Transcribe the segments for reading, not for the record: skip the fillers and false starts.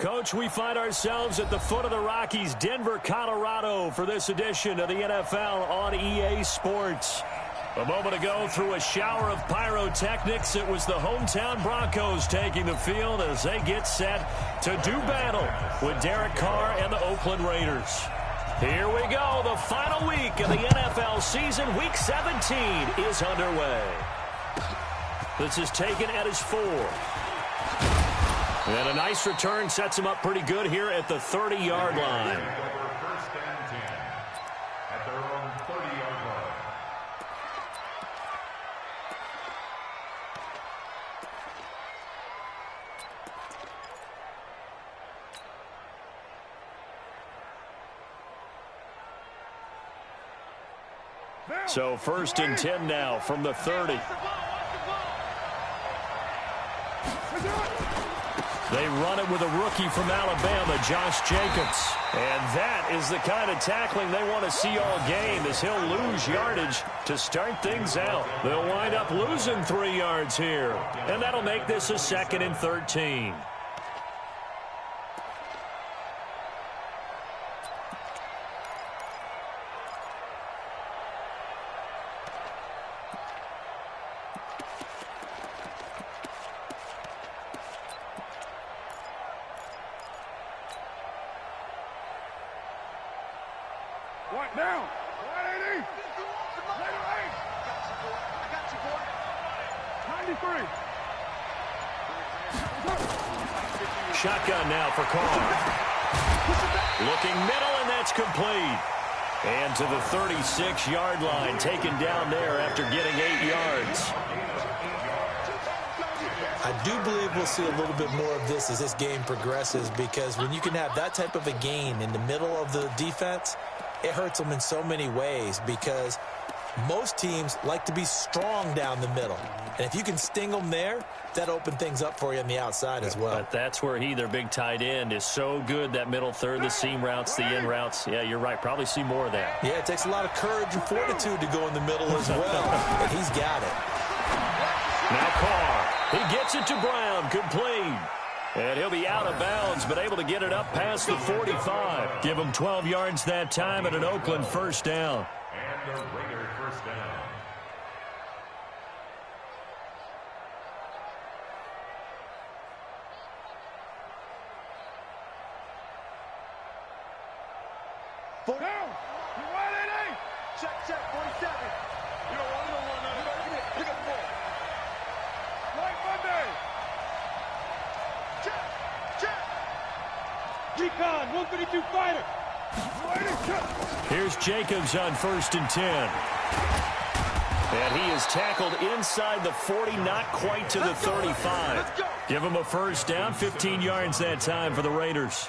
Coach, we find ourselves at the foot of the Rockies, Denver, Colorado, for this edition of the NFL on EA Sports. A moment ago, through a shower of pyrotechnics, it was the hometown Broncos taking the field as they get set to do battle with Derek Carr and the Oakland Raiders. Here we go. The final week of the NFL season. Week 17 is underway. This is taken at his 4. And a nice return sets him up pretty good here at the 30-yard line. First and 10 at their own 30-yard line. So first and 10 now from the 30. They run it with a rookie from Alabama, Josh Jacobs. And that is the kind of tackling they want to see all game, as he'll lose yardage to start things out. They'll wind up losing 3 yards here. And that'll make this a 2nd and 13. What now? 180. Later 8. I got you, boy. 93. Shotgun now for Carr. Looking middle, and that's complete. And to the 36-yard line, taken down there after getting 8 yards. I do believe we'll see a little bit more of this as this game progresses, because when you can have that type of a gain in the middle of the defense, it hurts them in so many ways, because most teams like to be strong down the middle. And if you can sting them there, that opens things up for you on the outside as well. But that's where their big tight end, is so good, that middle third, the seam routes, the in routes. Yeah, you're right. Probably see more of that. Yeah, it takes a lot of courage and fortitude to go in the middle as well. And he's got it. Now Carr. He gets it to Brown. Complete. And he'll be out of bounds, but able to get it up past the 45. Give him 12 yards that time and an Oakland first down. And the Raider first down. Down. 180. Check, 47. You don't want it. Pick up the ball. Right Monday. Recon, 152 fighter. Here's Jacobs on 1st and 10. And he is tackled inside the 40, not quite to the 35. Give him a first down, 15 yards that time for the Raiders.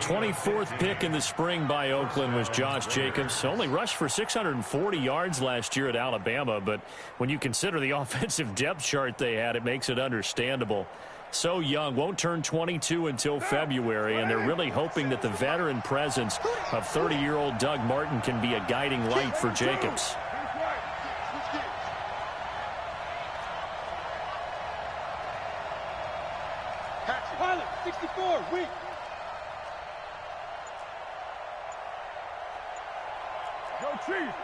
24th pick in the spring by Oakland was Josh Jacobs. Only rushed for 640 yards last year at Alabama, but when you consider the offensive depth chart they had, it makes it understandable. So young, won't turn 22 until February, and they're really hoping that the veteran presence of 30-year-old Doug Martin can be a guiding light for Jacobs. Pilot, 64, weak. Go Chief.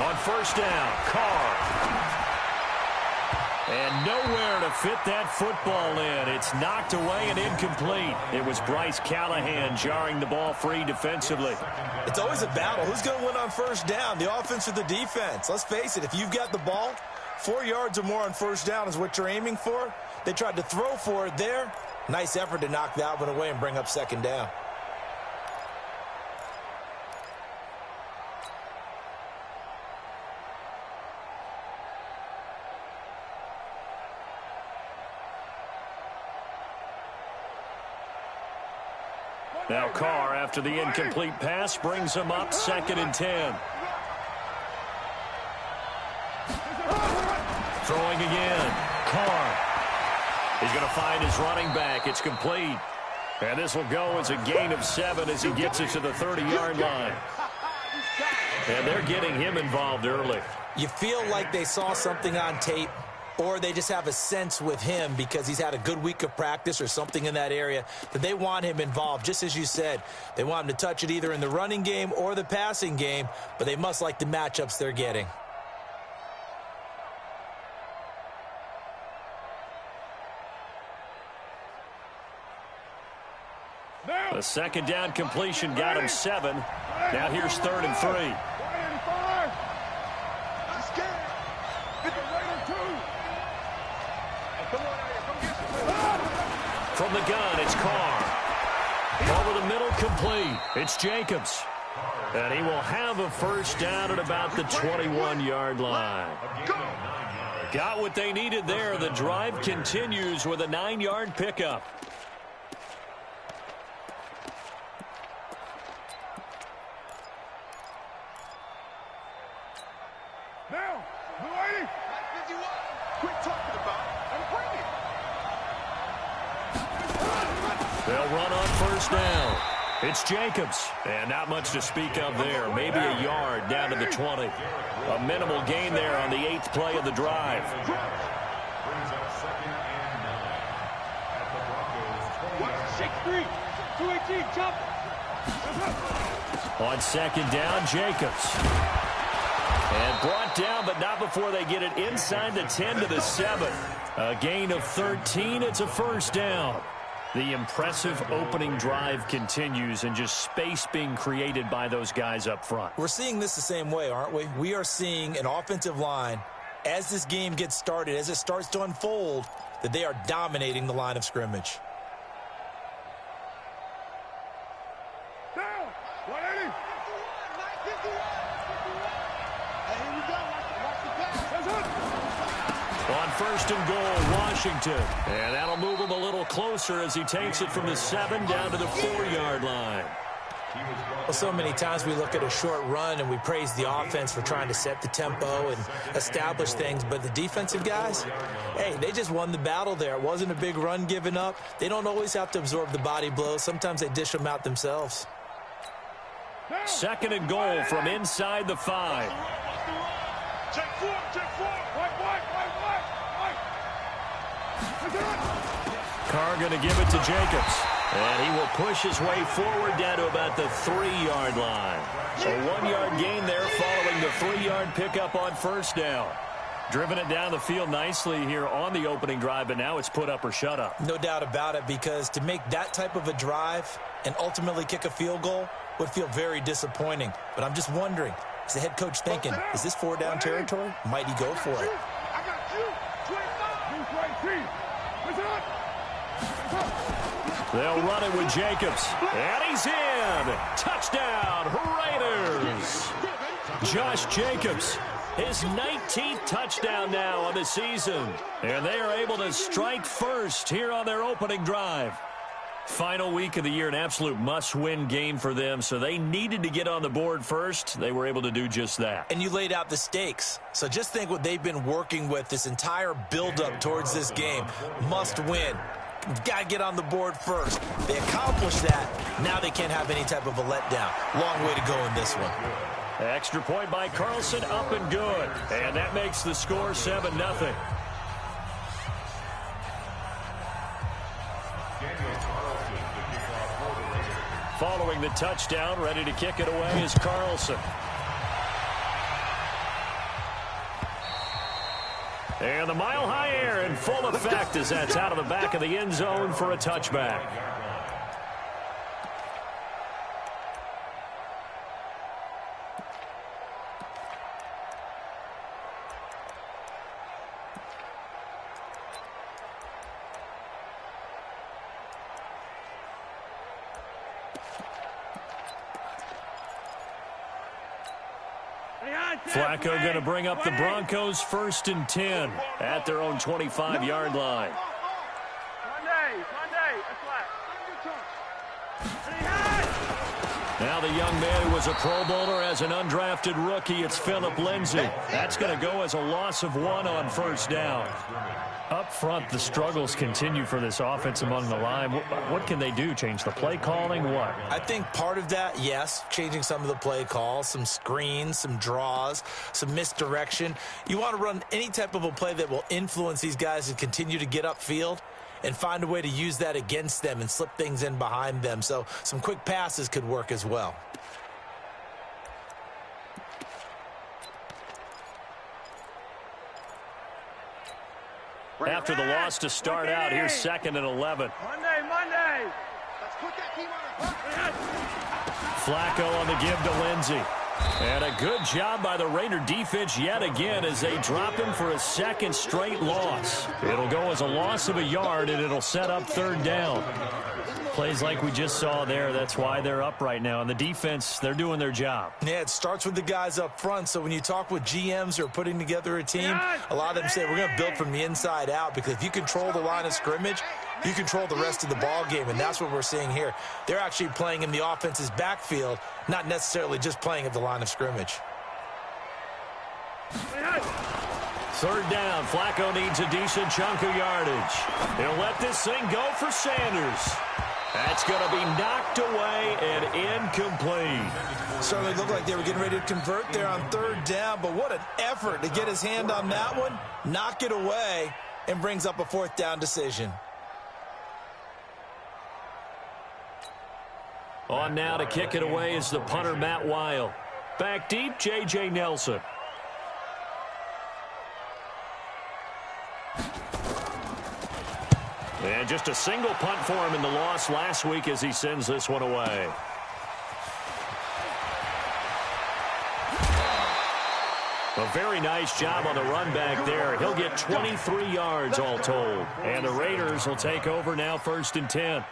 On first down, Carr. And nowhere to fit that football in. It's knocked away and incomplete. It was Bryce Callahan jarring the ball free defensively. It's always a battle. Who's going to win on first down, the offense or the defense? Let's face it, if you've got the ball, 4 yards or more on first down is what you're aiming for. They tried to throw for it there. Nice effort to knock that one away and bring up second down. Now Carr, after the incomplete pass, brings him up 2nd and 10. Throwing again. Carr. He's going to find his running back. It's complete. And this will go as a gain of 7 as he gets it to the 30-yard line. And they're getting him involved early. You feel like they saw something on tape or they just have a sense with him because he's had a good week of practice or something in that area that they want him involved. Just as you said, they want him to touch it either in the running game or the passing game, but they must like the matchups they're getting. The second down completion got him 7. Now here's 3rd and 3. From the gun, it's Carr. Over the middle, complete. It's Jacobs. And he will have a first down at about the 21-yard line. Got what they needed there. The drive continues with a 9-yard pickup. Now, blue 80. Quit talking about it and bring it. They'll run on first down. It's Jacobs. And not much to speak of there. Maybe a yard down to the 20. A minimal gain there on the 8th play of the drive. Brings up 2nd and 9 at the Broncos 6-3. 218, jump. On 2nd down, Jacobs. And brought down, but not before they get it inside the 10 to the 7. A gain of 13. It's a first down. The impressive opening drive continues, and just space being created by those guys up front. We're seeing this the same way, aren't we? We are seeing an offensive line, as this game gets started, as it starts to unfold, that they are dominating the line of scrimmage. Down. 180. On 1st and goal, Washington. And that'll move him a little closer as he takes it from the 7 down to the 4-yard line. Well, so many times we look at a short run and we praise the offense for trying to set the tempo and establish things, but the defensive guys, hey, they just won the battle there. It wasn't a big run given up. They don't always have to absorb the body blows. Sometimes they dish them out themselves. 2nd and goal from inside the 5. Check 4, check 4. White. Carr going to give it to Jacobs. And he will push his way forward down to about the 3-yard line. A 1-yard gain there following the 3-yard pickup on first down. Driven it down the field nicely here on the opening drive, but now it's put up or shut up. No doubt about it, because to make that type of a drive and ultimately kick a field goal would feel very disappointing. But I'm just wondering, is the head coach thinking, is this 4-down territory? Might he go for it? I got you. 25. They'll run it with Jacobs. And he's in. Touchdown, Raiders. Josh Jacobs, his 19th touchdown now on the season. And they are able to strike first here on their opening drive. Final week of the year, an absolute must-win game for them, so they needed to get on the board first. They were able to do just that. And you laid out the stakes. So just think what they've been working with this entire build-up towards this game. Must win. Got to get on the board first. They accomplished that. Now they can't have any type of a letdown. Long way to go in this one. Extra point by Carlson, up and good. And that makes the score 7-0. Following the touchdown, ready to kick it away is Carlson. And the mile-high air in full effect as that's out of the back of the end zone for a touchback. Flacco going to bring up the Broncos 1st and 10 at their own 25-yard line. Monday, that's right. Now the young man who was a Pro Bowler as an undrafted rookie, it's Phillip Lindsay. That's going to go as a loss of 1 on first down. Up front, the struggles continue for this offense among the line. What can they do? Change the play calling? What? I think part of that, yes, changing some of the play calls, some screens, some draws, some misdirection. You want to run any type of a play that will influence these guys to continue to get upfield and find a way to use that against them and slip things in behind them. So some quick passes could work as well. After the loss to start out, here's 2nd and 11. Monday. Let's put that key on. Flacco on the give to Lindsay. And a good job by the Raider defense yet again as they drop him for a 2nd straight loss. It'll go as a loss of a yard, and it'll set up 3rd down. Plays like we just saw there, that's why they're up right now. And the defense, they're doing their job. Yeah, it starts with the guys up front. So when you talk with GMs who are putting together a team, a lot of them say we're going to build from the inside out, because if you control the line of scrimmage, you control the rest of the ball game, and that's what we're seeing here. They're actually playing in the offense's backfield, not necessarily just playing at the line of scrimmage. 3rd down. Flacco needs a decent chunk of yardage. He'll let this thing go for Sanders. That's going to be knocked away and incomplete. Certainly looked like they were getting ready to convert there on 3rd down, but what an effort to get his hand on that one, knock it away, and brings up a 4th down decision. On now to kick it away is the punter, Matt Weil. Back deep, J.J. Nelson. And just a single punt for him in the loss last week as he sends this one away. A very nice job on the run back there. He'll get 23 yards all told. And the Raiders will take over now, 1st and 10.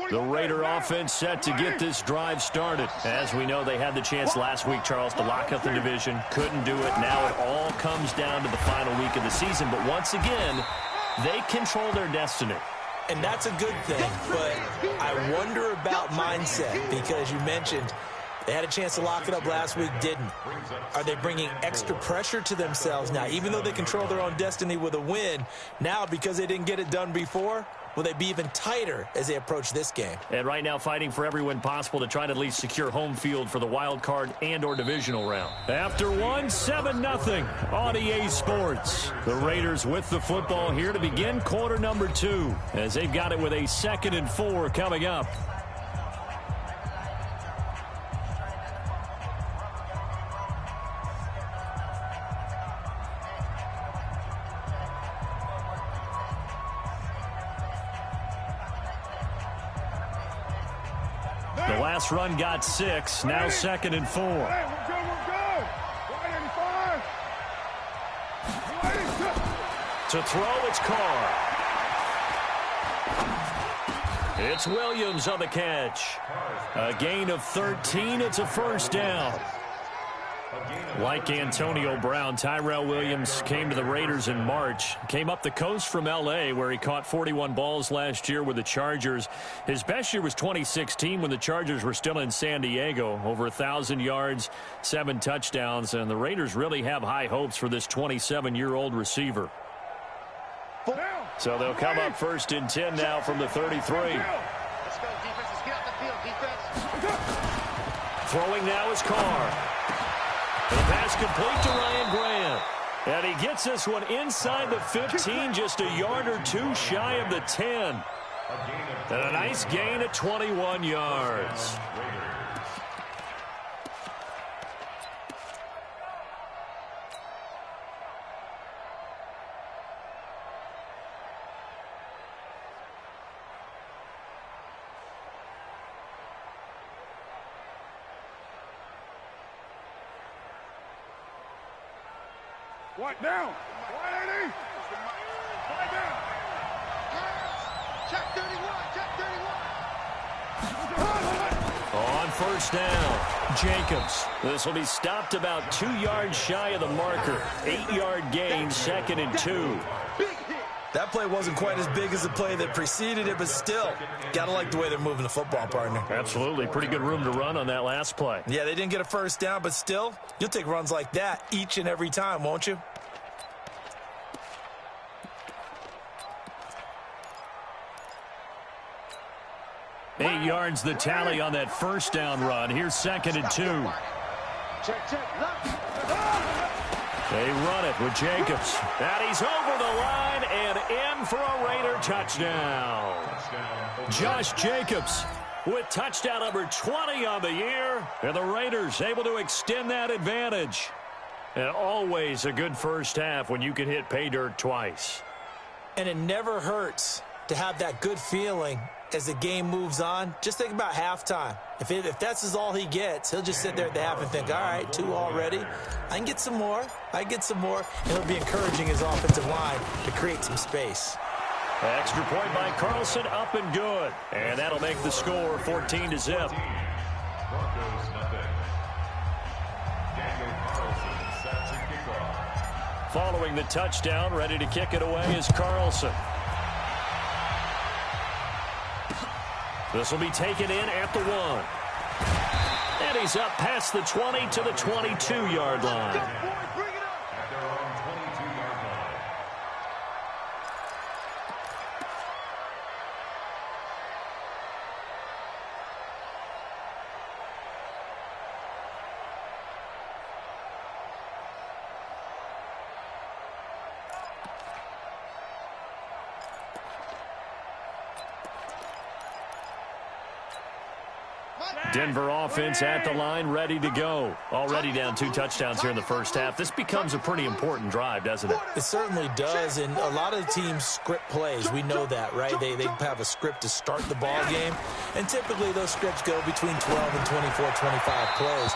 The Raider offense set to get this drive started. As we know, they had the chance last week, Charles, to lock up the division. Couldn't do it. Now it all comes down to the final week of the season. But once again, they control their destiny. And that's a good thing, but I wonder about mindset, because you mentioned they had a chance to lock it up last week, didn't. Are they bringing extra pressure to themselves now? Even though they control their own destiny with a win, now because they didn't get it done before, will they be even tighter as they approach this game? And right now fighting for every win possible to try to at least secure home field for the wild card and or divisional round. After one, 7-0 on EA Sports. The Raiders with the football here to begin quarter number 2 as they've got it with a 2nd and 4 coming up. The last run got 6, now 2nd and 4. We're good. 185. To throw, it's Carr. It's Williams on the catch. A gain of 13, it's a 1st down. Like Antonio Brown, Tyrell Williams came to the Raiders in March. Came up the coast from L.A., where he caught 41 balls last year with the Chargers. His best year was 2016 when the Chargers were still in San Diego. Over 1,000 yards, 7 touchdowns, and the Raiders really have high hopes for this 27-year-old receiver. So they'll come up 1st and 10 now from the 33. Let's go, defense. Let's get out the field, defense. Throwing now is Carr. The pass complete to Ryan Grant. And he gets this one inside the 15, just a yard or 2 shy of the 10. And a nice gain of 21 yards. What down? 180. Right down. Check 31. Check 31. On first down, Jacobs. This will be stopped about 2 yards shy of the marker. 8-yard gain, 2nd and 2. That play wasn't quite as big as the play that preceded it, but still, gotta like the way they're moving the football, partner. Absolutely. Pretty good room to run on that last play. Yeah, they didn't get a first down, but still, you'll take runs like that each and every time, won't you? Eight yards the tally on that first down run. Here's 2nd and 2. Check. They run it with Jacobs. And he's over the line and in for a Raider touchdown. Josh Jacobs with touchdown number 20 on the year. And the Raiders able to extend that advantage. And always a good first half when you can hit pay dirt twice. And it never hurts to have that good feeling as the game moves on. Just think about halftime. If that's all he gets, he'll just sit there at the half and think, all right, 2 already. I can get some more. And it'll be encouraging his offensive line to create some space. Extra point by Carlson, up and good. And that'll make the score 14-0. Broncos nothing. Daniel Carlson set to kick off. Following the touchdown, ready to kick it away is Carlson. This will be taken in at the 1. And he's up past the 20 to the 22-yard line. At their own 22-yard line. Denver offense at the line, ready to go. Already down 2 touchdowns here in the first half. This becomes a pretty important drive, doesn't it? It certainly does, and a lot of the teams script plays. We know that, right? They have a script to start the ball game, and typically those scripts go between 12 and 24, 25 plays.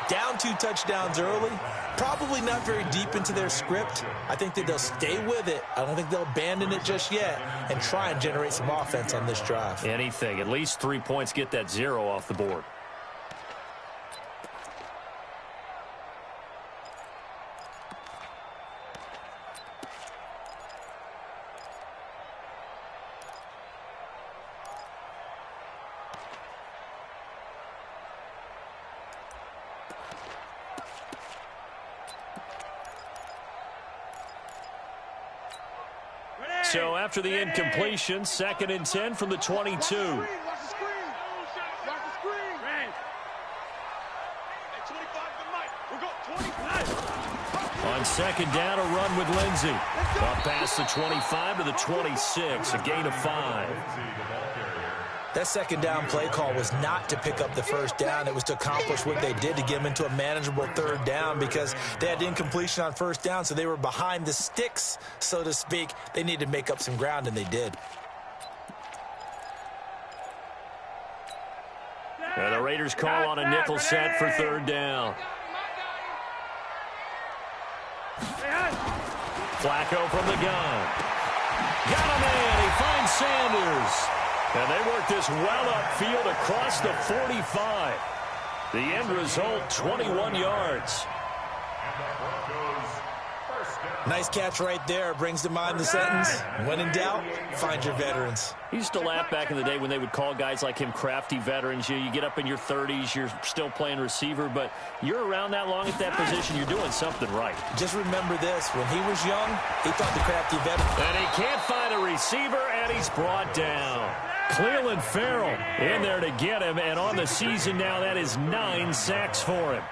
Down 2 touchdowns early, probably not very deep into their script. I think that they'll stay with it. I don't think they'll abandon it just yet and try and generate some offense on this drive. Anything. At least 3 points, get that 0 off the board. So after the incompletion, 2nd and 10 from the 22. Watch the screen. Watch the screen. Hey, 25 to Mike. We'll go 20. On 2nd down, a run with Lindsey. Up past the 25 to the 26, a gain of 5. That 2nd down play call was not to pick up the first down. It was to accomplish what they did to get them into a manageable 3rd down because they had incompletion on 1st down, so they were behind the sticks, so to speak. They needed to make up some ground, and they did. And the Raiders call on a nickel set for 3rd down. Flacco from the gun. Got him in. He finds Sanders. And they work this well upfield across the 45. The end result, 21 yards. Nice catch right there. Brings to mind the sentence, when in doubt, find your veterans. He used to laugh back in the day when they would call guys like him crafty veterans. You get up in your 30s, you're still playing receiver, but you're around that long at that position, you're doing something right. Just remember this, when he was young, he thought the crafty veteran. And he can't find a receiver, and he's brought down. Cleveland Farrell in there to get him, and on the season now, that is 9 sacks for him.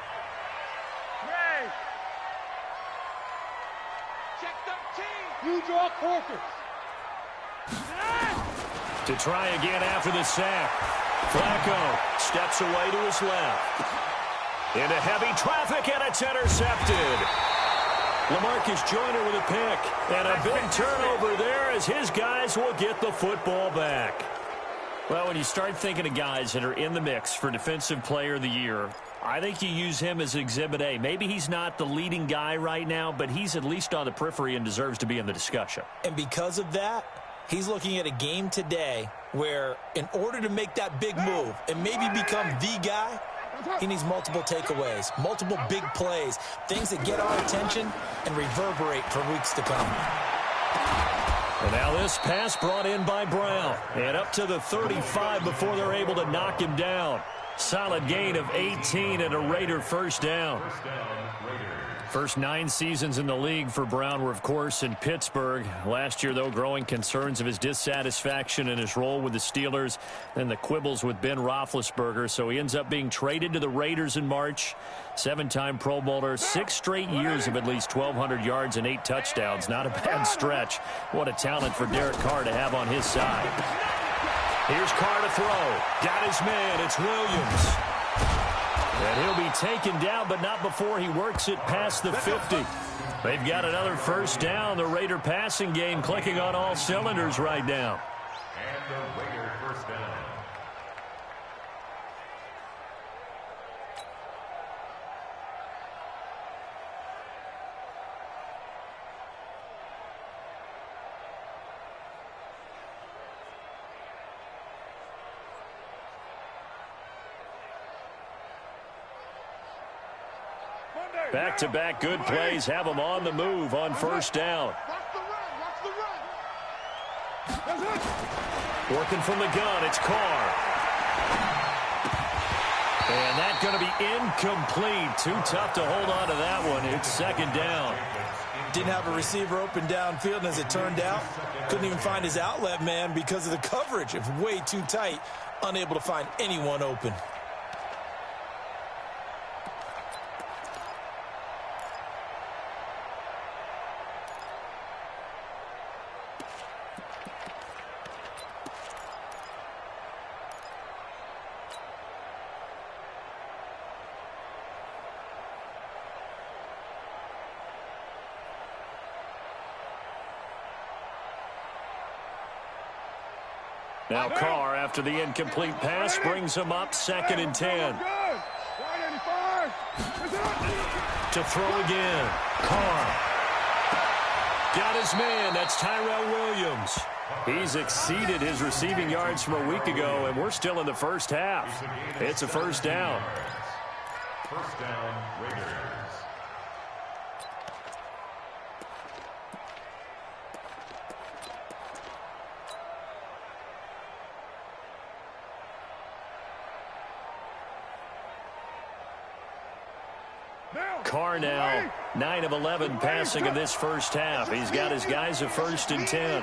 Check 13. You draw Corker. To try again after the sack. Flacco steps away to his left. Into heavy traffic, and it's intercepted. LaMarcus Joyner with a pick. And a big turnover there as his guys will get the football back. Well, when you start thinking of guys that are in the mix for Defensive Player of the Year, I think you use him as Exhibit A. Maybe he's not the leading guy right now, but he's at least on the periphery and deserves to be in the discussion. And because of that, he's looking at a game today where in order to make that big move and maybe become the guy, he needs multiple takeaways, multiple big plays, things that get our attention and reverberate for weeks to come. And now this pass brought in by Brown. And up to the 35 before they're able to knock him down. Solid gain of 18 and a Raider first down. First 9 seasons in the league for Brown were, of course, in Pittsburgh. Last year, though, growing concerns of his dissatisfaction in his role with the Steelers and the quibbles with Ben Roethlisberger. So he ends up being traded to the Raiders in March. 7-time Pro Bowler, 6 straight years of at least 1,200 yards and 8 touchdowns. Not a bad stretch. What a talent for Derek Carr to have on his side. Here's Carr to throw. Got his man. It's Williams. And he'll be taken down, but not before he works it past the 50. They've got another first down. The Raider passing game clicking on all cylinders right now. And the Raider first down. Back-to-back good plays have them on the move on first down. Working from the gun, it's Carr. And that's going to be incomplete. Too tough to hold on to that one. It's second down. Didn't have a receiver open downfield, and as it turned out, couldn't even find his outlet man because of the coverage. It was way too tight, unable to find anyone open. Now Carr, after the incomplete pass, brings him up 2nd and 10. To throw again. Carr. Got his man. That's Tyrell Williams. He's exceeded his receiving yards from a week ago, and we're still in the first half. It's a first down. First down, Raiders. Carr now 9 of 11 passing in this first half. He's got his guys at 1st and 10.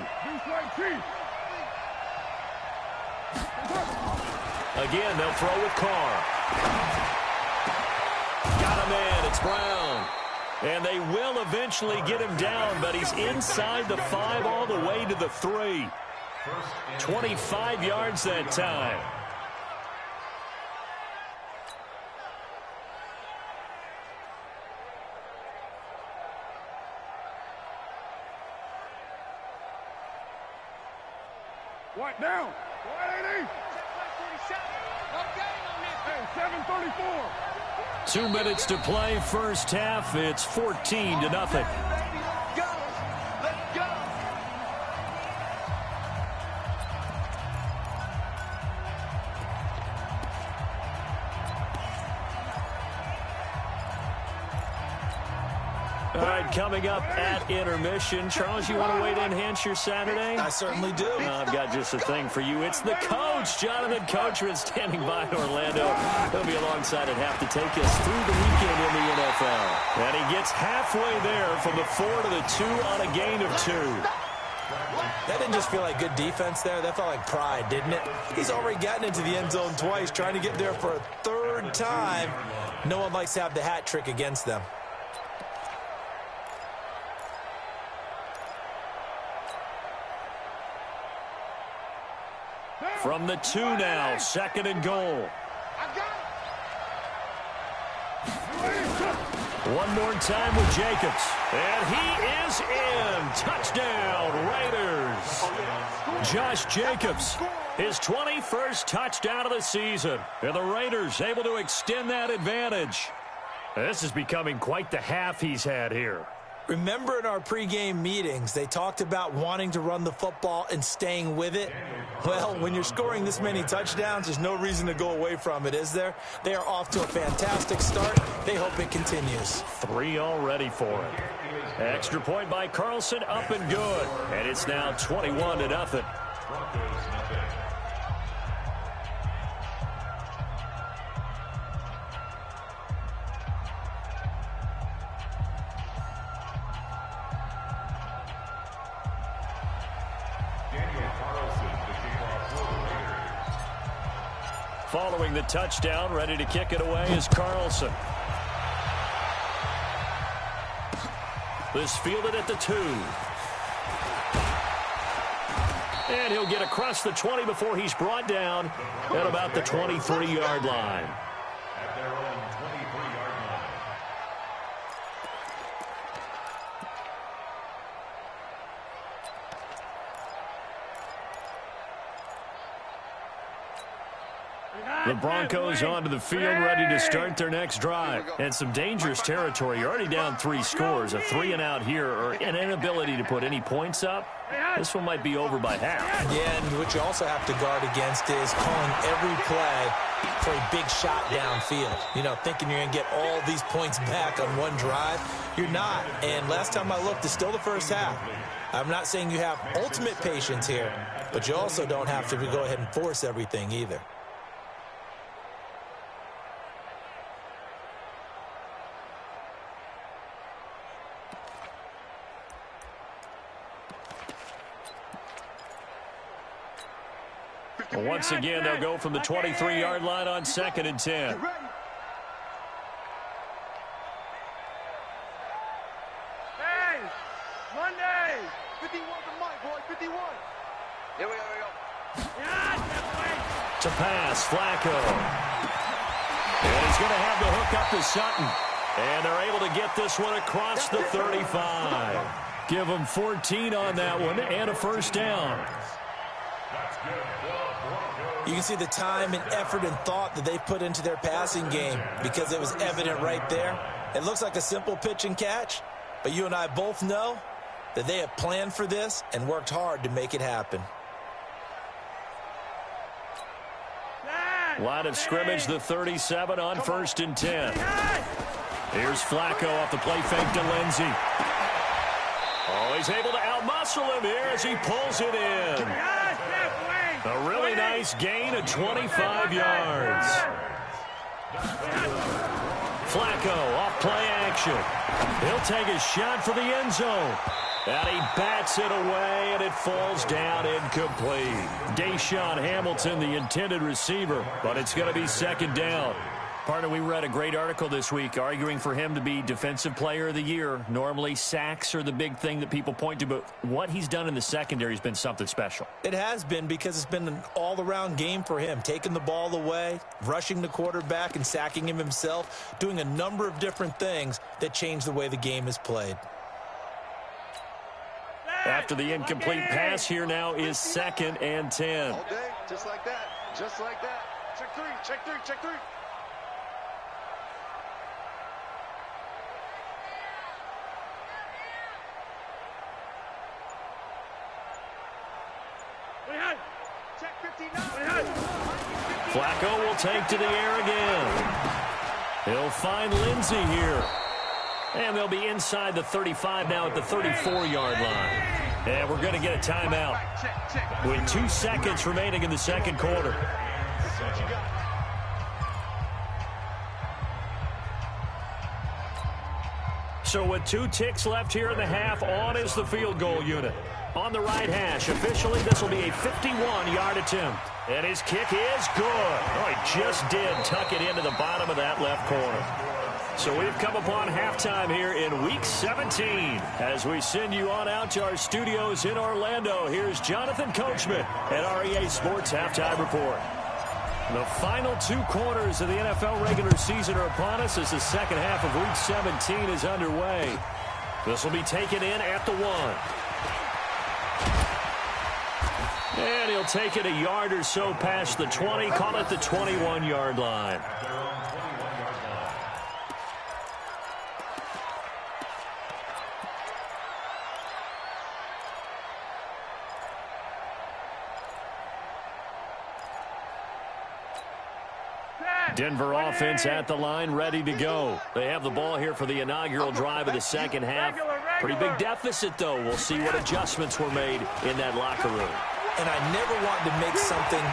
Again, they'll throw with Carr. Got a man. It's Brown. And they will eventually get him down, but he's inside the 5 all the way to the 3. 25 yards that time. What down? 180. Hey, 7:34. 2 minutes to play, first half. It's 14-0. Let's go. All right, coming up at intermission. Charles, you want to wait to enhance your Saturday? I certainly do. I've got just a thing for you. It's the coach, Jonathan Coachman, standing by in Orlando. He'll be alongside at half to take us through the weekend in the NFL. And he gets halfway there from the 4 to the 2 on a gain of 2. That didn't just feel like good defense there. That felt like pride, didn't it? He's already gotten into the end zone twice, trying to get there for a 3rd time. No one likes to have the hat trick against them. From the 2 now, 2nd and goal. One more time with Jacobs. And he is in. Touchdown, Raiders. Josh Jacobs, his 21st touchdown of the season. And the Raiders able to extend that advantage. This is becoming quite the half he's had here. Remember in our pregame meetings, they talked about wanting to run the football and staying with it? Well, when you're scoring this many touchdowns, there's no reason to go away from it, is there? They are off to a fantastic start. They hope it continues. 3 already for it. Extra point by Carlson, up and good. And it's now 21-0. Following the touchdown, ready to kick it away is Carlson. This fielded at the 2. And he'll get across the 20 before he's brought down at about the 23-yard line. At their own 23-yard line. The Broncos onto the field, ready to start their next drive. And some dangerous territory. You're already down 3 scores. A 3-and-out here, or an inability to put any points up. This one might be over by half. Yeah, and what you also have to guard against is calling every play for a big shot downfield. You know, thinking you're going to get all these points back on one drive. You're not. And last time I looked, it's still the first half. I'm not saying you have ultimate patience here, but you also don't have to go ahead and force everything either. Once again, they'll go from the 23-yard line on 2nd and 10. Hey, Monday! 51 to Mike, boy, 51. Here we go, To pass, Flacco. And he's going to have the hook up to Sutton. And they're able to get this one across the 35. Give them 14 on that one and a first down. You can see the time and effort and thought that they put into their passing game because it was evident right there. It looks like a simple pitch and catch, but you and I both know that they have planned for this and worked hard to make it happen. Line of scrimmage, the 37 on 1st and 10. Here's Flacco off the play fake to Lindsey. Oh, he's able to outmuscle him here as he pulls it in. A really nice gain of 25 yards. Flacco off play action. He'll take a shot for the end zone. And he bats it away, and it falls down incomplete. Deshaun Hamilton, the intended receiver, but it's going to be 2nd down. Partner, we read a great article this week arguing for him to be Defensive Player of the Year. Normally, sacks are the big thing that people point to, but what he's done in the secondary has been something special. It has been because it's been an all-around game for him, taking the ball away, rushing the quarterback and sacking him himself, doing a number of different things that change the way the game is played. After the incomplete pass, here now is 2nd and 10. All day, just like that, just like that. Check 3, check 3, check 3. Flacco will take to the air again. He'll find Lindsey here. And they'll be inside the 35 now at the 34-yard line. And we're going to get a timeout with 2 seconds remaining in the second quarter. So with 2 ticks left here in the half, on is the field goal unit. On the right hash, officially, this will be a 51-yard attempt. And his kick is good. Oh, he just did tuck it into the bottom of that left corner. So we've come upon halftime here in Week 17. As we send you on out to our studios in Orlando, here's Jonathan Coachman at REA Sports Halftime Report. The final 2 quarters of the NFL regular season are upon us as the second half of Week 17 is underway. This will be taken in at the 1. And he'll take it a yard or so past the 20, call it the 21-yard line. Denver offense at the line, ready to go. They have the ball here for the inaugural drive of the second half. Pretty big deficit, though. We'll see what adjustments were made in that locker room. And I never want to make something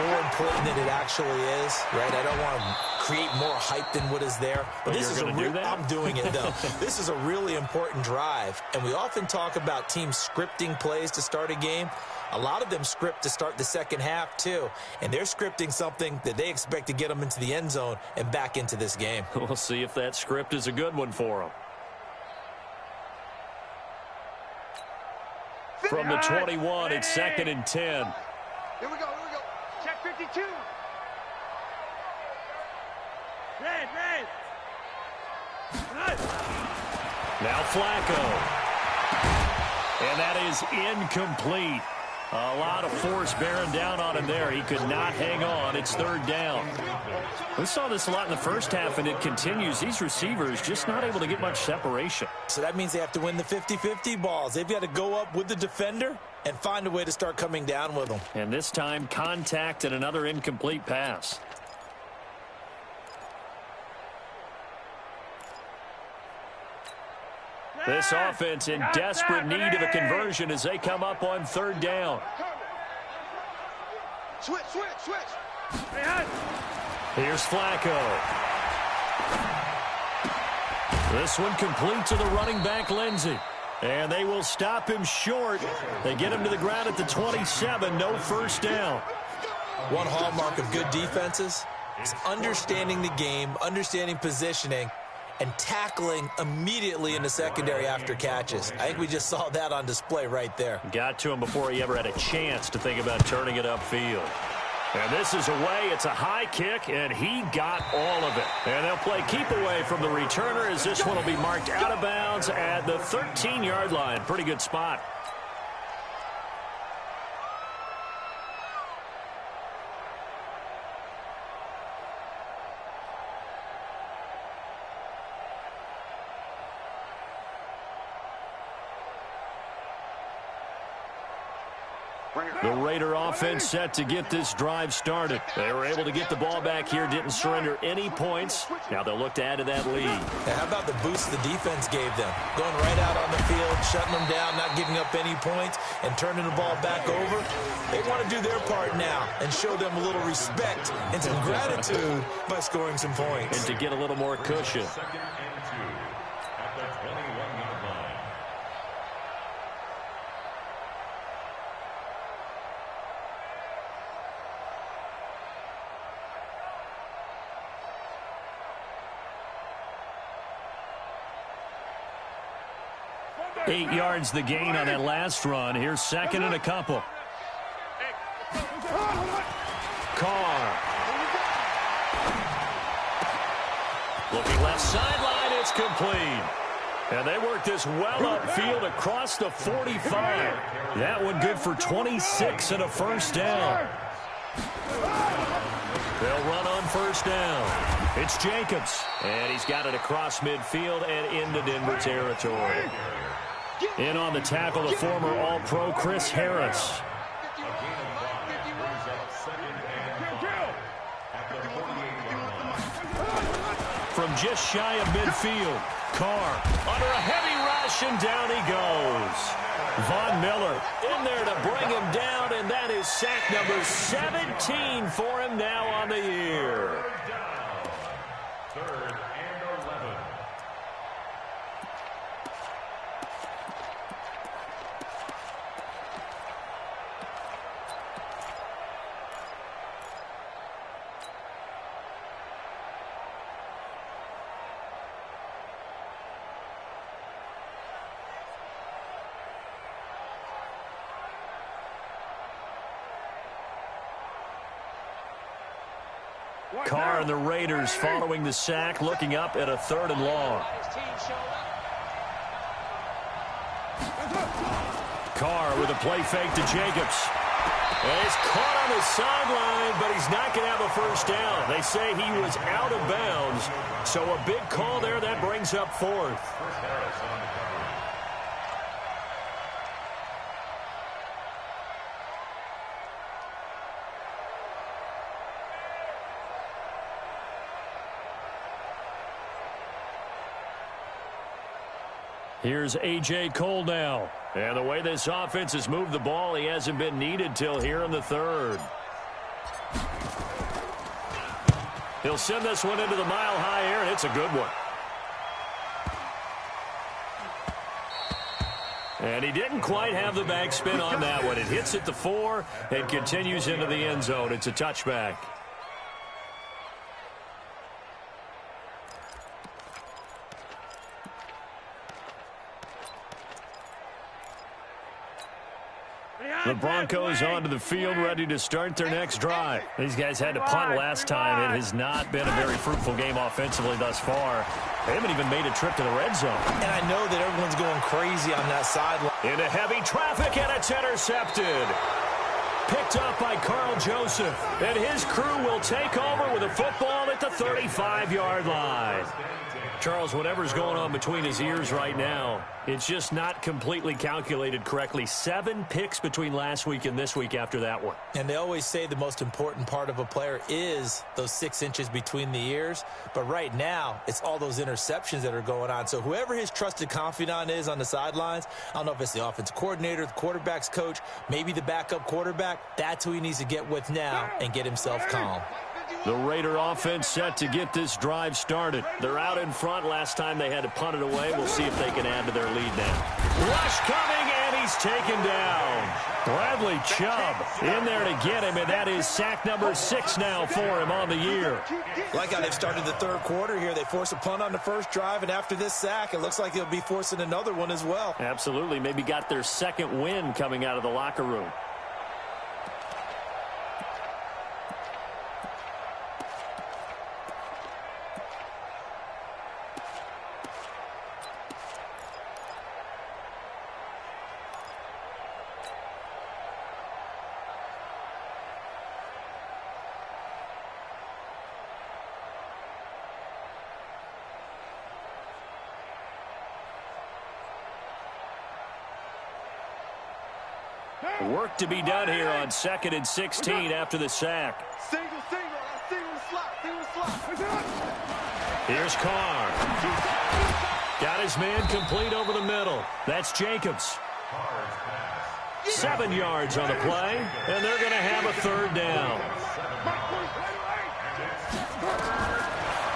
more important than it actually is, right? I don't want to create more hype than what is there. But this is I'm doing it, though. This is a really important drive. And we often talk about teams scripting plays to start a game. A lot of them script to start the second half, too. And they're scripting something that they expect to get them into the end zone and back into this game. We'll see if that script is a good one for them. From the 21, it's 2nd and 10. Here we go. Check 52. Red. Now Flacco. And that is incomplete. A lot of force bearing down on him there. He could not hang on. It's 3rd down. We saw this a lot in the first half, and it continues. These receivers just not able to get much separation. So that means they have to win the 50-50 balls. They've got to go up with the defender and find a way to start coming down with them. And this time, contact and another incomplete pass. This offense in desperate need of a conversion as they come up on 3rd down. Switch. Here's Flacco. This one complete to the running back, Lindsey. And they will stop him short. They get him to the ground at the 27. No first down. One hallmark of good defenses is understanding the game, understanding positioning, and tackling immediately in the secondary after catches. I think we just saw that on display right there. Got to him before he ever had a chance to think about turning it upfield. And this is away. It's a high kick, and he got all of it. And they'll play keep away from the returner as this one will be marked out of bounds at the 13-yard line. Pretty good spot. The Raider offense set to get this drive started. They were able to get the ball back here, didn't surrender any points. Now they'll look to add to that lead. Now, how about the boost the defense gave them? Going right out on the field, shutting them down, not giving up any points, and turning the ball back over. They want to do their part now and show them a little respect and some gratitude by scoring some points. And to get a little more cushion. 2nd and 2 at the 21-yard line. Eight yards the gain on that last run. Here's 2nd and a couple. Carr. Looking left sideline, it's complete. And they work this well upfield across the 45. That one good for 26 and a first down. They'll run on first down. It's Jacobs. And he's got it across midfield and into Denver territory. In on the tackle, the former All-Pro Chris Harris. From just shy of midfield, Carr under a heavy rush, and down he goes. Von Miller in there to bring him down, and that is sack number 17 for him now on the year. 3rd and 11. Carr and the Raiders following the sack, looking up at a 3rd and long. Carr with a play fake to Jacobs. And he's caught on the sideline, but he's not going to have a first down. They say he was out of bounds, so a big call there. That brings up 4th. Here's A.J. Cole now. And the way this offense has moved the ball, he hasn't been needed till here in the 3rd. He'll send this one into the mile-high air, and it's a good one. And he didn't quite have the backspin on that one. It hits at the 4 and continues into the end zone. It's a touchback. The Broncos onto the field, ready to start their next drive. These guys had to punt last time. It has not been a very fruitful game offensively thus far. They haven't even made a trip to the red zone. And I know that everyone's going crazy on that sideline. Into heavy traffic, and it's intercepted. Picked up by Carl Joseph. And his crew will take over with a football at the 35-yard line. Charles, whatever's going on between his ears right now, it's just not completely calculated correctly. 7 picks between last week and this week after that one. And they always say the most important part of a player is those 6 inches between the ears. But right now, it's all those interceptions that are going on. So whoever his trusted confidant is on the sidelines, I don't know if it's the offensive coordinator, the quarterback's coach, maybe the backup quarterback, that's who he needs to get with now and get himself calm. The Raider offense set to get this drive started. They're out in front. Last time they had to punt it away. We'll see if they can add to their lead now. Rush coming, and he's taken down. Bradley Chubb in there to get him, and that is sack number 6 now for him on the year. Like how they've started the 3rd quarter here. They force a punt on the first drive, and after this sack, it looks like they'll be forcing another one as well. Absolutely. Maybe got their 2nd win coming out of the locker room. Work to be done here on 2nd and 16 after the sack. Single slot. Here's Carr. Got his man complete over the middle. That's Jacobs. 7 yards on the play, and they're going to have a 3rd down.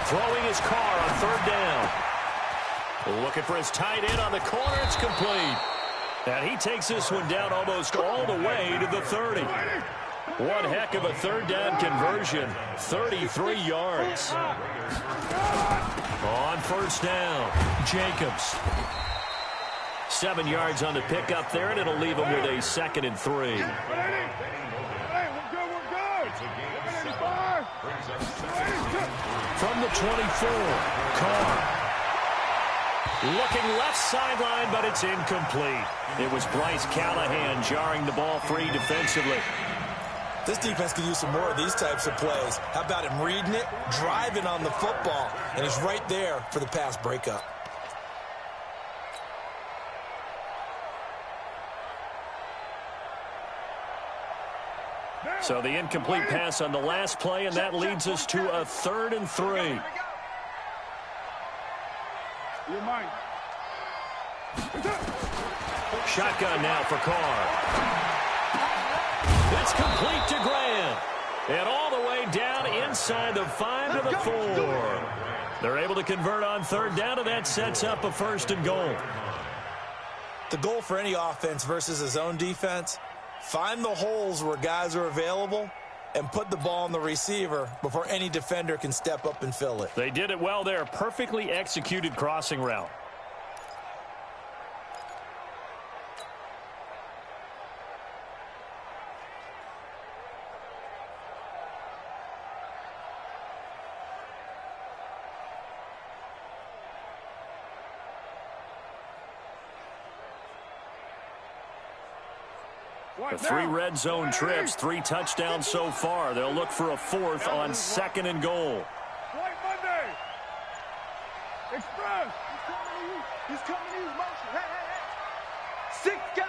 Throwing his Carr on 3rd down. Looking for his tight end on the corner. It's complete. And he takes this one down almost all the way to the 30. One heck of a 3rd down conversion. 33 yards. On 1st down, Jacobs. 7 yards on the pickup there, and it'll leave him with a 2nd and 3. From the 24, Carr. Looking left sideline, but it's incomplete. It was Bryce Callahan jarring the ball free defensively. This defense could use some more of these types of plays. How about him reading it, driving on the football, and he's right there for the pass breakup. So the incomplete pass on the last play, and that leads us to a 3rd and 3. You're mine. Shotgun now for Carr. It's complete to Grant. And all the way down inside the 5 to the 4. They're able to convert on 3rd down, and that sets up a 1st and goal. The goal for any offense versus a zone defense, find the holes where guys are available and put the ball on the receiver before any defender can step up and fill it. They did it well there. Perfectly executed crossing route. The 3 red zone trips, 3 touchdowns so far. They'll look for a 4th on 2nd and goal. White Monday. Express. He's coming to you. Motion. Hey. 6 guys.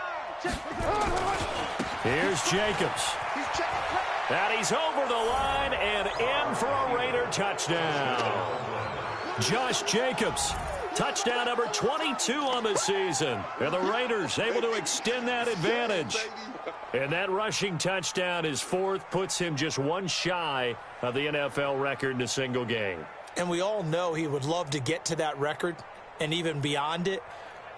Here's Jacobs. He's checking. And he's over the line and in for a Raider touchdown. Josh Jacobs, touchdown number 22 on the season. And the Raiders able to extend that advantage. And that rushing touchdown, his 4th, puts him just 1 shy of the NFL record in a single game. And we all know he would love to get to that record and even beyond it.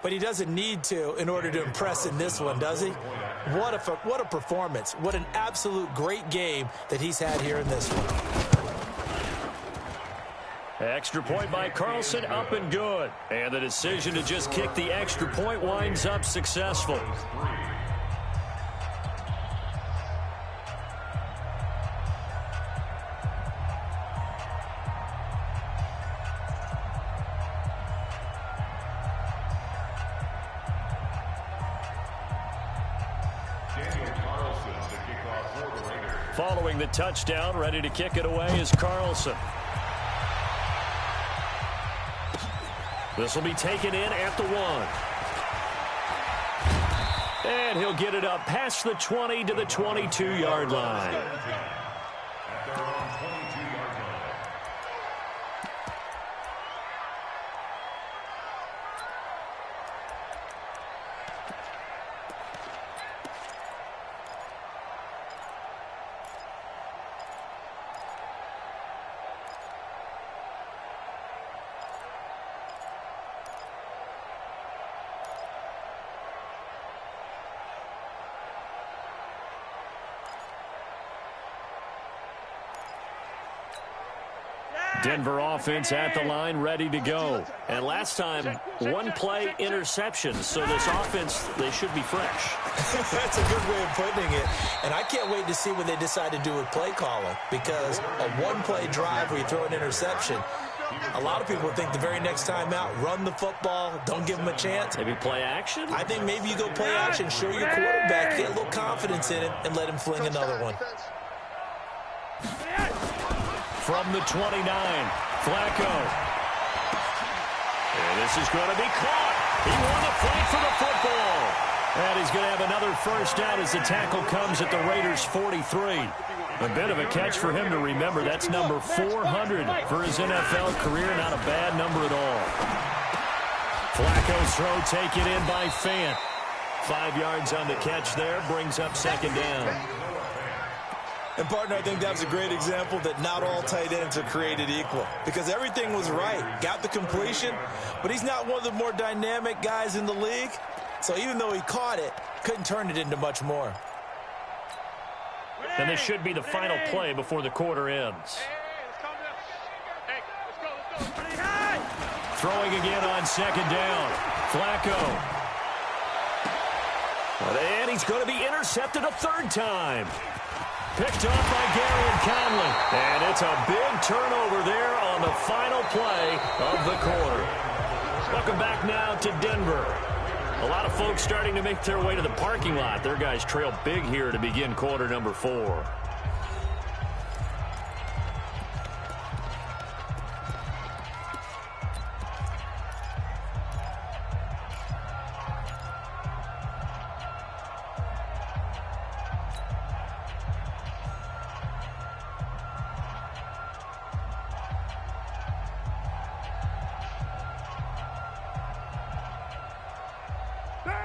But he doesn't need to in order to impress in this one, does he? What a performance. What an absolute great game that he's had here in this one. Extra point by Carlson, up and good. And the decision to just kick the extra point winds up successful. Following the touchdown, ready to kick it away is Carlson. This will be taken in at the 1. And he'll get it up past the 20 to the 22-yard line. Denver offense at the line, ready to go. And last time, 1-play interception. So this offense, they should be fresh. That's a good way of putting it. And I can't wait to see what they decide to do with play calling. Because a 1-play drive where you throw an interception, a lot of people think the very next time out, run the football, don't give them a chance. Maybe play action? I think maybe you go play action, show your quarterback, get a little confidence in him, and let him fling another one. From the 29, Flacco. And this is going to be caught. He won the fight for the football. And he's going to have another first down as the tackle comes at the Raiders' 43. A bit of a catch for him to remember. That's number 400 for his NFL career. Not a bad number at all. Flacco's throw taken in by Fant. 5 yards on the catch there. Brings up 2nd down. And, partner, I think that was a great example that not all tight ends are created equal. Because everything was right. Got the completion, but he's not one of the more dynamic guys in the league. So even though he caught it, couldn't turn it into much more. And this should be the final play before the quarter ends. Throwing again on 2nd down. Flacco. And he's going to be intercepted a 3rd time. Picked off by Gary and Conley. And it's a big turnover there on the final play of the quarter. Welcome back now to Denver. A lot of folks starting to make their way to the parking lot. Their guys trail big here to begin quarter number 4.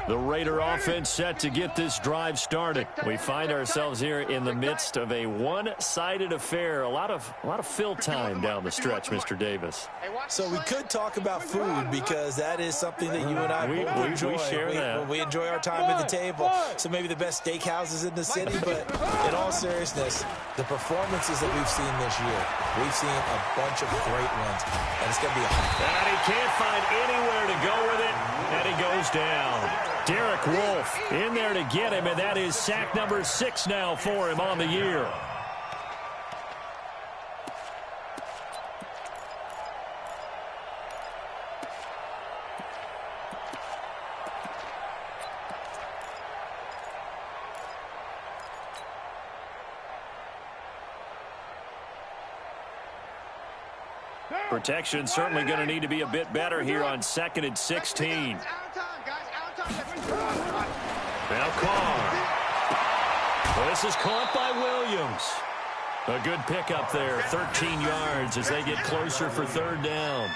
The Raider offense set to get this drive started. We find ourselves here in the midst of a one-sided affair. A lot of fill time down the stretch, Mr. Davis. So we could talk about food because that is something that you and I both enjoy. We share that. We enjoy our time at the table. So maybe the best steakhouses in the city, but in all seriousness, the performances that we've seen this year, we've seen a bunch of great ones, and it's going to be a And he can't find anywhere to go with it, and he goes down. Derek Wolfe in there to get him, and that is sack number 6 now for him on the year. Protection certainly going to need to be a bit better here on 2nd and 16. Now Carr. This is caught by Williams. A good pickup there, 13 yards as they get closer for 3rd down.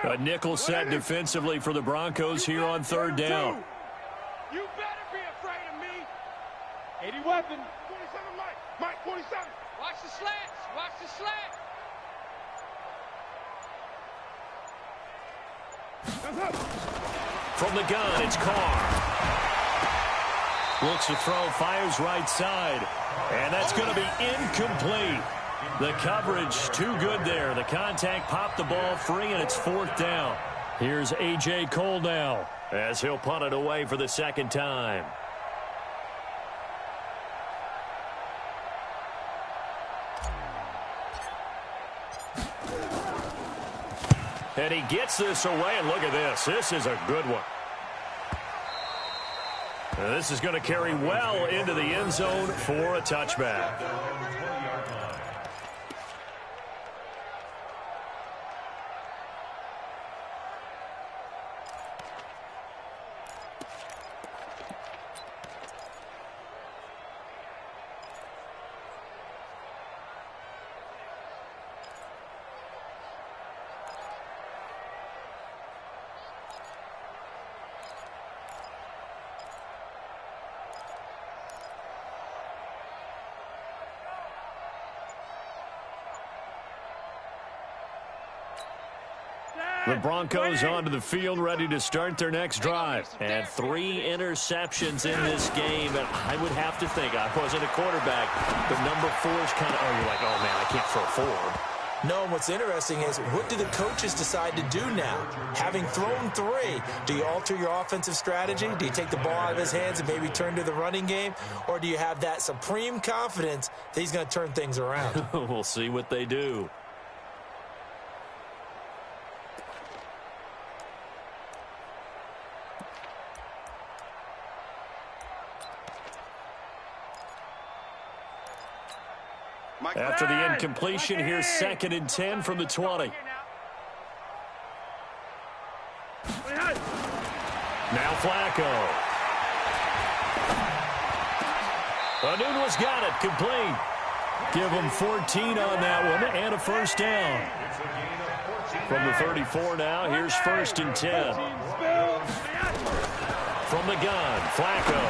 A nickel set defensively for the Broncos here on 3rd down. You better be afraid of me. 80 weapon. 27 Mike. Mike 27. Watch the slants. Watch the slant. From the gun, it's Carr. Looks to throw, fires right side. And that's going to be incomplete. The coverage too good there. The contact popped the ball free, and it's 4th down. Here's A.J. Cole now as he'll punt it away for the 2nd time. And he gets this away, and look at this. This is a good one. And this is going to carry well into the end zone for a touchback. The Broncos onto the field, ready to start their next drive. And 3 interceptions in this game. And I would have to think, I wasn't a quarterback, but number 4 is kind of, you're like, oh, man, I can't throw 4. No, and what's interesting is, what do the coaches decide to do now? Having thrown 3, do you alter your offensive strategy? Do you take the ball out of his hands and maybe turn to the running game? Or do you have that supreme confidence that he's going to turn things around? We'll see what they do. After the incompletion, here's 2nd and 10 from the 20. Now Flacco. Anunwa's got it, complete. Give him 14 on that one and a 1st down. From the 34 now, here's 1st and 10. From the gun, Flacco.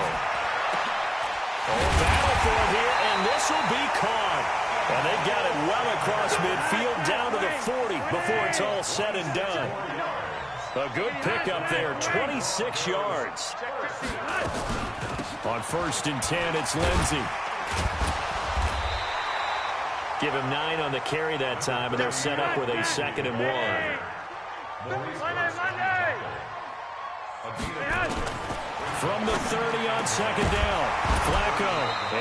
Battle for it here, and this will be caught. And they got it well across midfield down to the 40 before it's all said and done. A good pickup there, 26 yards. On 1st and 10, it's Lindsey. Give him 9 on the carry that time, and they're set up with a 2nd and 1. From the 30 on 2nd down, Flacco.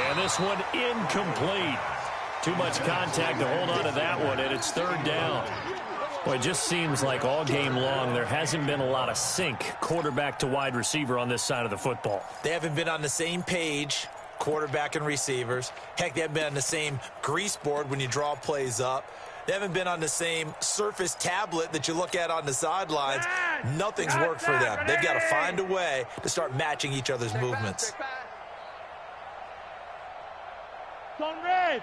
And this one incomplete. Too much contact to hold on to that one, and it's 3rd down. Well, it just seems like all game long there hasn't been a lot of sync quarterback to wide receiver on this side of the football. They haven't been on the same page, quarterback and receivers. Heck, they haven't been on the same grease board when you draw plays up. They haven't been on the same surface tablet that you look at on the sidelines. Nothing's worked for them. They've got to find a way to start matching each other's movements. Don't red.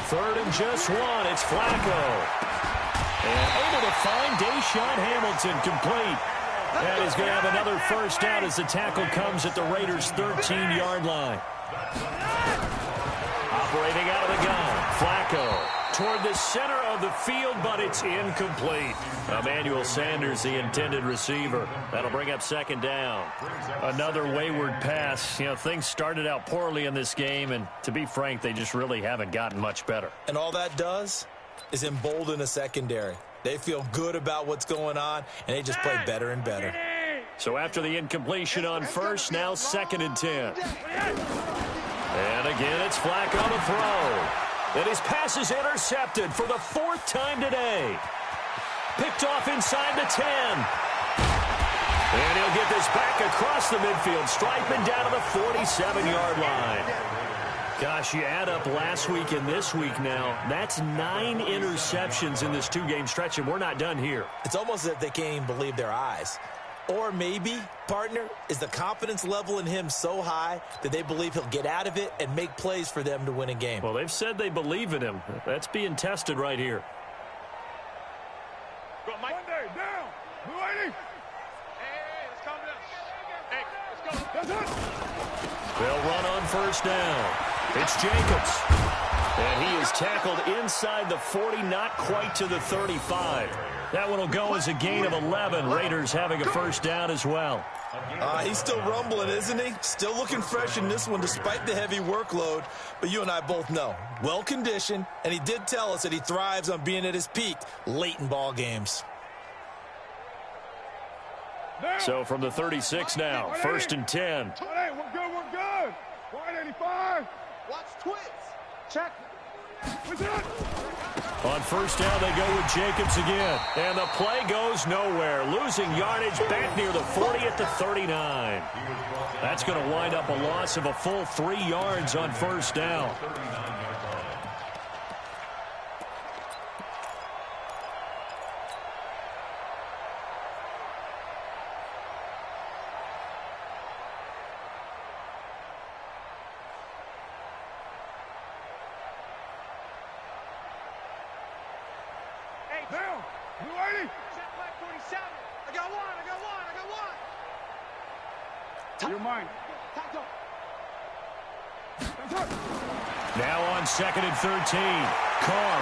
3rd and just 1. It's Flacco. And able to find Deshaun Hamilton complete. And he's going to have another 1st down as the tackle comes at the Raiders' 13-yard line. Operating out of the gun, Flacco toward the center of the field, but it's incomplete. Emmanuel Sanders, the intended receiver. That'll bring up 2nd down. Another wayward pass. You know, things started out poorly in this game, and to be frank, they just really haven't gotten much better. And all that does is embolden a secondary. They feel good about what's going on, and they just play better and better. So after the incompletion on first, now 2nd and 10. And again, it's Flacco to throw. And his pass is intercepted for the 4th time today. Picked off inside the 10. And he'll get this back across the midfield stripe and down to the 47-yard line. Gosh, you add up last week and this week now, that's 9 interceptions in this 2-game stretch, and we're not done here. It's almost as if they can't even believe their eyes. Or maybe, partner, is the confidence level in him so high that they believe he'll get out of it and make plays for them to win a game. Well, they've said they believe in him. That's being tested right here. Monday, down. 280. Hey, let's calm down. Hey, let's go. That's it. They'll run on first down. It's Jacobs. And he is tackled inside the 40, not quite to the 35. That one will go as a gain of 11. Raiders having a first down as well. He's still rumbling, isn't he? Still looking fresh in this one despite the heavy workload. But you and I both know, well-conditioned, and he did tell us that he thrives on being at his peak late in ball games. So from the 36 now, 1st and 10. Hey, we're good, we're good. 185. Watch twits. Check. We're done. On first down, they go with Jacobs again. And the play goes nowhere. Losing yardage back near the 40 at the 39. That's going to wind up a loss of a full 3 yards on first down. Down. 280. Check back 47. I got one. You're mine. Now on 2nd and 13. Carr.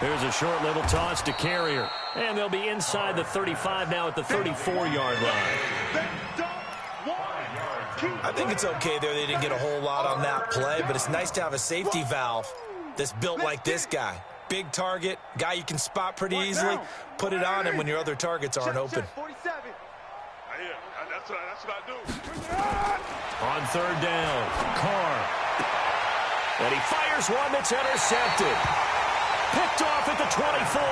There's a short little toss to Carrier. And they'll be inside the 35 now at the 34-yard line. I think it's okay there. They didn't get a whole lot on that play, but it's nice to have a safety valve that's built like this guy. Big target, guy you can spot pretty easily. Put it on him when your other targets aren't open. That's what I do. On 3rd down, Carr. And he fires one that's intercepted. Picked off at the 24.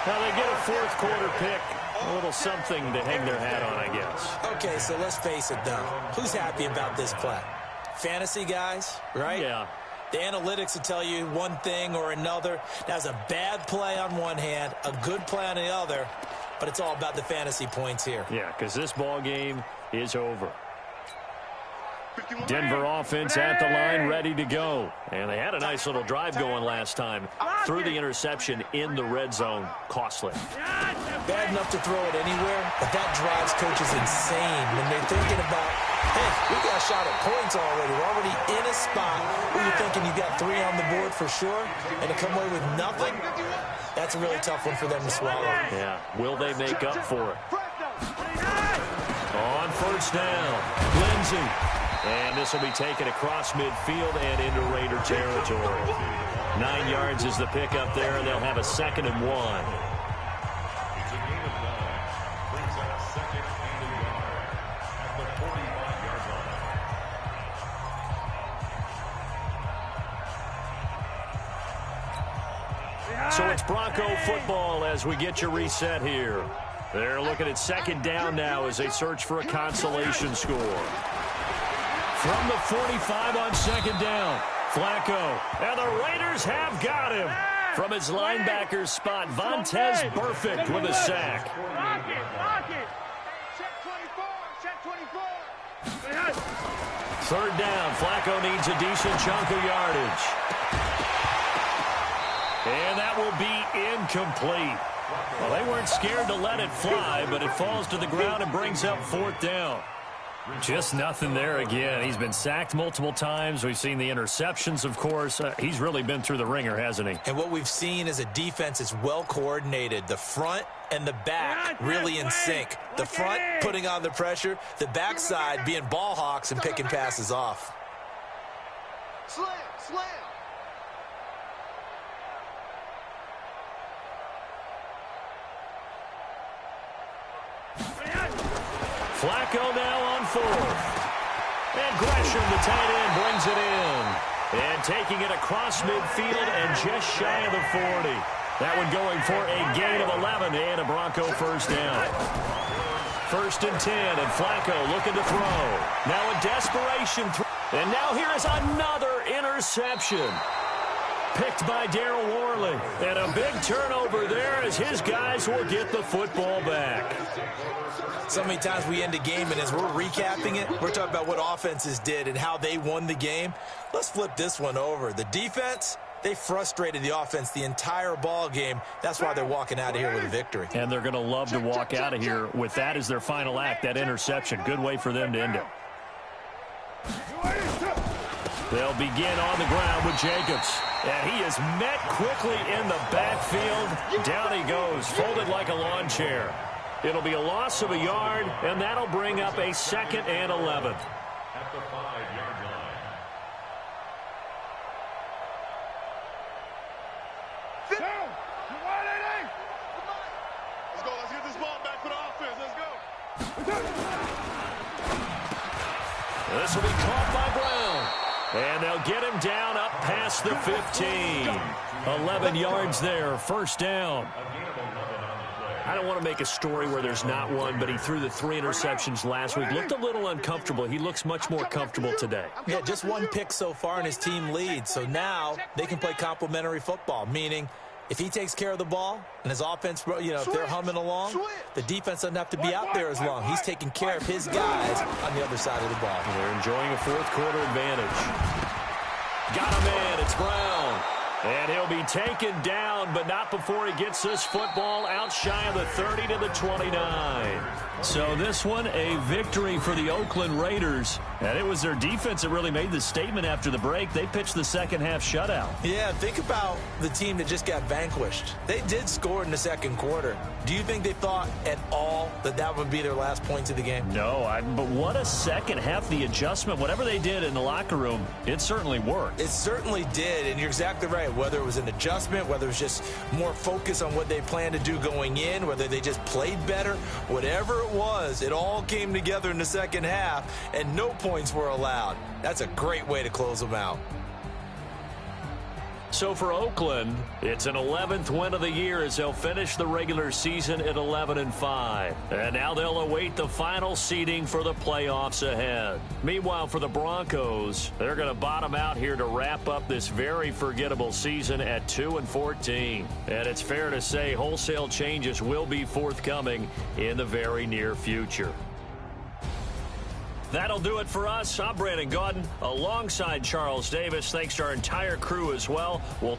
Now they get a 4th quarter pick. A little something to hang their hat on, I guess. Okay, so let's face it, though. Who's happy about this play? Fantasy guys, right? Yeah. The analytics will tell you one thing or another. That's a bad play on one hand, a good play on the other, but it's all about the fantasy points here. Yeah, because this ball game is over. Denver offense at the line, ready to go. And they had a nice little drive going last time. Threw the interception in the red zone. Costly. Bad enough to throw it anywhere, but that drives coaches insane when they're thinking about, hey, we got a shot at points already. We're already in a spot where you're thinking you got 3 on the board for sure, and to come away with nothing, that's a really tough one for them to swallow. Yeah. Will they make up for it? On first down, Lindsey. And this will be taken across midfield and into Raider territory. 9 yards is the pickup there, and they'll have a 2nd and 1. It's a gain of 9. Brings up 2nd and a yard at the 45-yard line. So it's Bronco football as we get you reset here. They're looking at 2nd down now as they search for a consolation score. From the 45 on 2nd down, Flacco. And the Raiders have got him. From his linebacker spot, Vontaze Burfict with a sack. Lock it. Check 24. 3rd down, Flacco needs a decent chunk of yardage. And that will be incomplete. Well, they weren't scared to let it fly, but it falls to the ground and brings up 4th down. Just nothing there again. He's been sacked multiple times. We've seen the interceptions, of course. He's really been through the ringer, hasn't he? And what we've seen is a defense that's well coordinated. The front and the back really in sync. The front putting on the pressure, the backside being ball hawks and picking passes off. Slam. Flacco now on fourth. And Gresham, the tight end, brings it in. And taking it across midfield and just shy of the 40. That one going for a gain of 11 and a Bronco first down. 1st and 10, and Flacco looking to throw. Now a desperation throw. And now here is another interception. Picked by Darryl Worley. And a big turnover there as his guys will get the football back. So many times we end a game, and as we're recapping it, we're talking about what offenses did and how they won the game. Let's flip this one over. The defense, they frustrated the offense the entire ball game. That's why they're walking out of here with a victory. And they're going to love to walk out of here with that as their final act, that interception. Good way for them to end it. They'll begin on the ground with Jacobs. And he is met quickly in the backfield. Down he goes, folded like a lawn chair. It'll be a loss of a yard, and that'll bring up a 2nd and 11. At the 5-yard line. Sit down. Let's go. Let's get this ball back for the offense. Let's go. This will be caught by Brown. And they'll get him down up past the 15. 11 yards there, first down. I don't want to make a story where there's not one, but he threw the 3 interceptions last week. Looked a little uncomfortable. He looks much more comfortable today. Yeah, just 1 pick so far, and his team leads. So now they can play complementary football, meaning if he takes care of the ball and his offense, if they're humming along, the defense doesn't have to be out there as long. He's taking care of his guys on the other side of the ball. They're enjoying a 4th quarter advantage. Got him in. It's Brown. And he'll be taken down, but not before he gets this football out shy of the 30 to the 29. So this one, a victory for the Oakland Raiders. And it was their defense that really made the statement after the break. They pitched the second-half shutout. Yeah, think about the team that just got vanquished. They did score in the 2nd quarter. Do you think they thought at all that that would be their last points of the game? No, but what a second half. The adjustment, whatever they did in the locker room, it certainly worked. It certainly did, and you're exactly right. Whether it was an adjustment, whether it was just more focus on what they planned to do going in, whether they just played better, whatever it was, it all came together in the second half, and no points were allowed. That's a great way to close them out. So for Oakland, it's an 11th win of the year as they'll finish the regular season at 11-5. And now they'll await the final seeding for the playoffs ahead. Meanwhile, for the Broncos, they're going to bottom out here to wrap up this very forgettable season at 2-14. And it's fair to say wholesale changes will be forthcoming in the very near future. That'll do it for us. I'm Brandon Gaudin alongside Charles Davis. Thanks to our entire crew as well. We'll